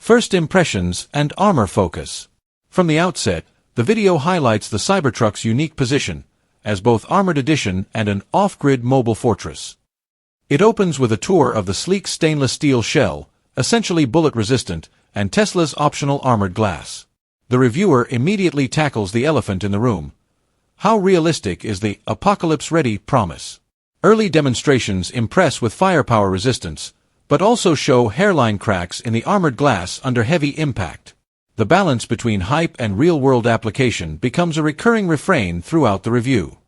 First impressions and armor focus. From the outset, the video highlights the Cybertruck's unique position as both Armored Edition and an off-grid mobile fortress. It opens with a tour of the sleek stainless steel shell, essentially bullet-resistant, and Tesla's optional armored glass. The reviewer immediately tackles the elephant in the room. How realistic is the apocalypse-ready promise? Early demonstrations impress with firepower resistance, but also show hairline cracks in the armored glass under heavy impact. The balance between hype and real-world application becomes a recurring refrain throughout the review.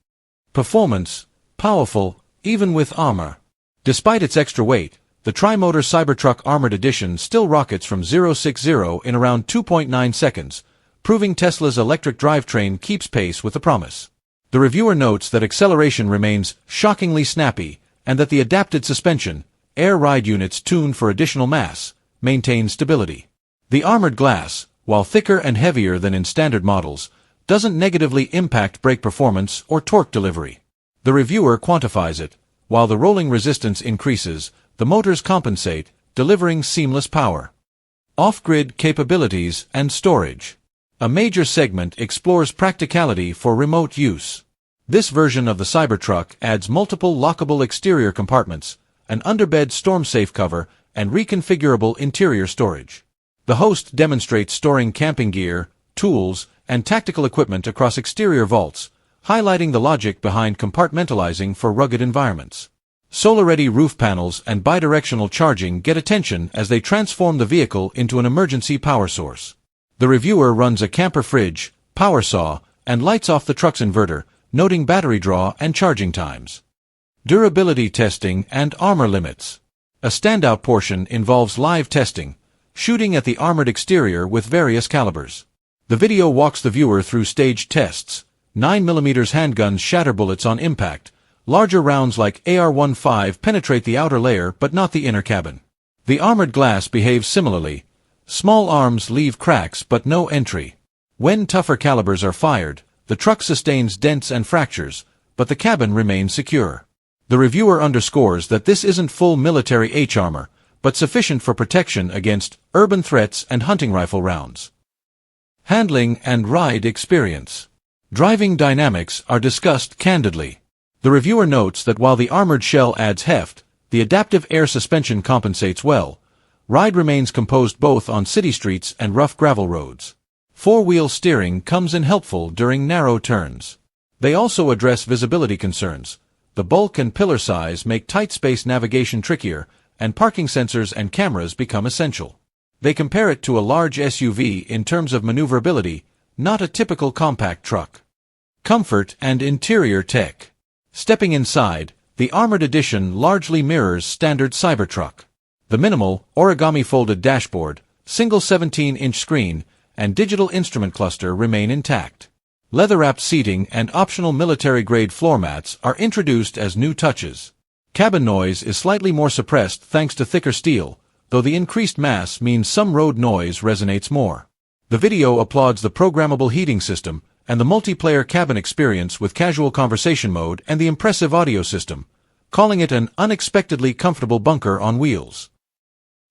Performance, powerful, even with armor. Despite its extra weight, the tri-motor Cybertruck Armored Edition still rockets from 0-60 in around 2.9 seconds, proving Tesla's electric drivetrain keeps pace with the promise. The reviewer notes that acceleration remains shockingly snappy, and that the adapted suspension, air ride units tuned for additional mass, maintain stability. The armored glass, while thicker and heavier than in standard models, doesn't negatively impact brake performance or torque delivery. The reviewer quantifies it. While the rolling resistance increases, the motors compensate, delivering seamless power. Off-grid capabilities and storage. A major segment explores practicality for remote use. This version of the Cybertruck adds multiple lockable exterior compartments, an underbed storm-safe cover, and reconfigurable interior storage. The host demonstrates storing camping gear, tools, and tactical equipment across exterior vaults, highlighting the logic behind compartmentalizing for rugged environments. Solar-ready roof panels and bidirectional charging get attention as they transform the vehicle into an emergency power source. The reviewer runs a camper fridge, power saw, and lights off the truck's inverter, noting battery draw and charging times. Durability testing and armor limits. A standout portion involves live testing, shooting at the armored exterior with various calibers. The video walks the viewer through staged tests. 9mm handguns shatter bullets on impact. Larger rounds like AR-15 penetrate the outer layer but not the inner cabin. The armored glass behaves similarly. Small arms leave cracks but no entry. When tougher calibers are fired, the truck sustains dents and fractures, but the cabin remains secure. The reviewer underscores that this isn't full military H-armor, but sufficient for protection against urban threats and hunting rifle rounds. Handling and ride experience. Driving dynamics are discussed candidly. The reviewer notes that while the armored shell adds heft, the adaptive air suspension compensates well. Ride remains composed both on city streets and rough gravel roads. Four-wheel steering comes in helpful during narrow turns. They also address visibility concerns. The bulk and pillar size make tight space navigation trickier, and parking sensors and cameras become essential. They compare it to a large SUV in terms of maneuverability, not a typical compact truck. Comfort and interior tech. Stepping inside, the Armored Edition largely mirrors standard Cybertruck. The minimal, origami-folded dashboard, single 17-inch screen, and digital instrument cluster remain intact. Leather-wrapped seating and optional military-grade floor mats are introduced as new touches. Cabin noise is slightly more suppressed thanks to thicker steel, though the increased mass means some road noise resonates more. The video applauds the programmable heating system and the multiplayer cabin experience with casual conversation mode and the impressive audio system, calling it an unexpectedly comfortable bunker on wheels.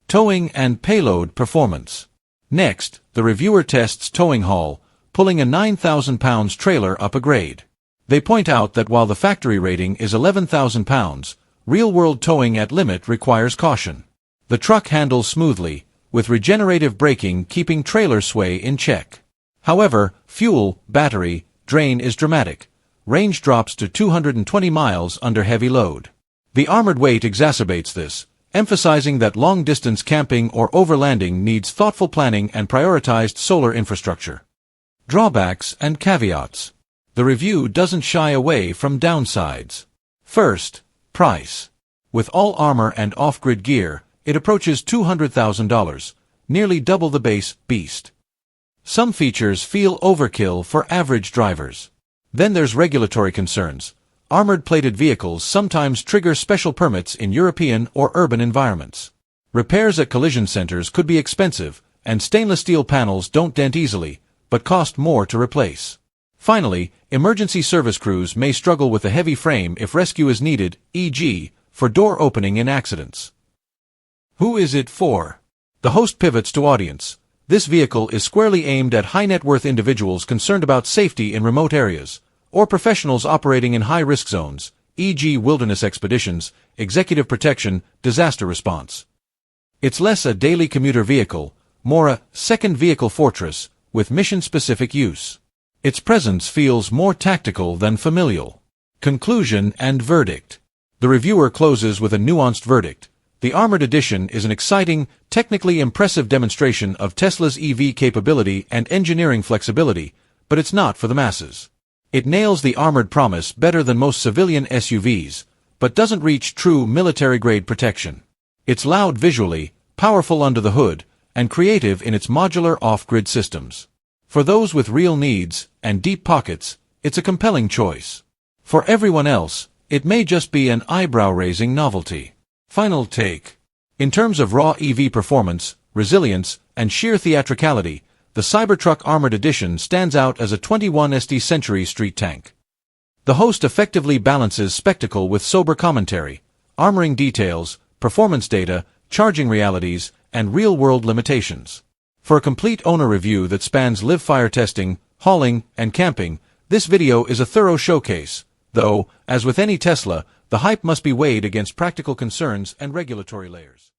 Towing and payload performance. Next, the reviewer tests towing haul, pulling a 9,000 pounds trailer up a grade. They point out that while the factory rating is 11,000 pounds, real-world towing at limit requires caution. The truck handles smoothly, with regenerative braking keeping trailer sway in check. However, fuel, battery, drain is dramatic. Range drops to 220 miles under heavy load. The armored weight exacerbates this, emphasizing that long-distance camping or overlanding needs thoughtful planning and prioritized solar infrastructure. Drawbacks and caveats. The review doesn't shy away from downsides. First, price. With all armor and off-grid gear, it approaches $200,000, nearly double the base beast. Some features feel overkill for average drivers. Then there's regulatory concerns. Armored-plated vehicles sometimes trigger special permits in European or urban environments. Repairs at collision centers could be expensive, and stainless steel panels don't dent easily, but cost more to replace. Finally, emergency service crews may struggle with a heavy frame if rescue is needed, e.g., for door opening in accidents. Who is it for? The host pivots to audience. This vehicle is squarely aimed at high-net-worth individuals concerned about safety in remote areas, or professionals operating in high-risk zones, e.g. wilderness expeditions, executive protection, disaster response. It's less a daily commuter vehicle, more a second vehicle fortress, with mission-specific use. Its presence feels more tactical than familial. Conclusion and verdict. The reviewer closes with a nuanced verdict. The Armored Edition is an exciting, technically impressive demonstration of Tesla's EV capability and engineering flexibility, but it's not for the masses. It nails the armored promise better than most civilian SUVs, but doesn't reach true military-grade protection. It's loud visually, powerful under the hood, and creative in its modular off-grid systems. For those with real needs and deep pockets, it's a compelling choice. For everyone else, it may just be an eyebrow-raising novelty. Final take. In terms of raw EV performance, resilience, and sheer theatricality, the Cybertruck Armored Edition stands out as a 21st century street tank. The host effectively balances spectacle with sober commentary, armoring details, performance data, charging realities, and real-world limitations. For a complete owner review that spans live-fire testing, hauling, and camping, this video is a thorough showcase, though, as with any Tesla, the hype must be weighed against practical concerns and regulatory layers.